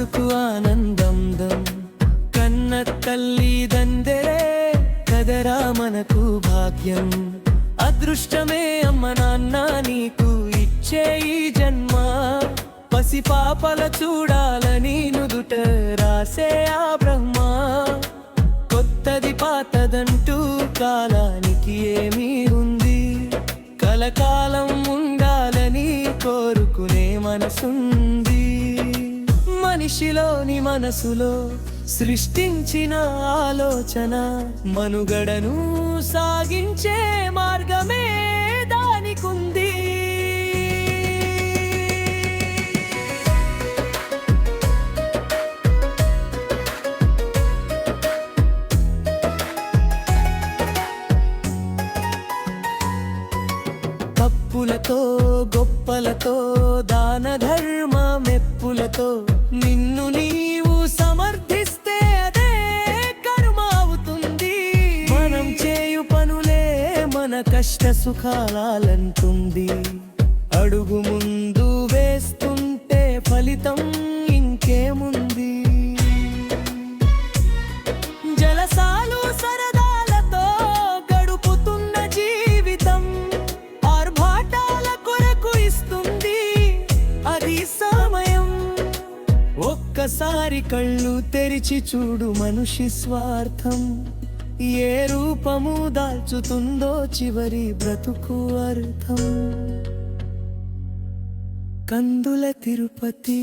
మనసుకు ఆనందం కన్న తల్లిదండ్రే కదరా మనకు భాగ్యం. అదృష్టమే అమ్మ నాన్న నీకు ఇచ్చే ఈ జన్మ. పసిపాపల చూడాలని నుదుట రాసే ఆ బ్రహ్మ. కొత్తది పాతదంటూ కాలానికి ఏమీ ఉంది, కలకాలం ఉండాలని కోరుకునే మనసుంది. మనిషిలోని మనసులో సృష్టించిన ఆలోచన మనుగడను సాగించే మార్గమే దానికుంది. తప్పులతో గొప్పలతో దాన ధర్మ మెప్పులతో నిన్ను నీవు సమర్థిస్తే అదే కర్మ అవుతుంది. మనం చేయు పనులే మన కష్ట సుఖాలంటుంది. అడుగు ముందు వేస్తుంటే ఫలితం ఇంకేముంది. జలసాలు సరదాలతో గడుపుతున్న జీవితం ఆర్భాటాల కొరకు ఇస్తుంది అది సమయం. ఒక్కసారి కళ్ళు తెరిచి చూడు మనిషి స్వార్థం ఏ రూపము దాల్చుతుందో చివరి బ్రతుకు అర్థం. కందుల తిరుపతి.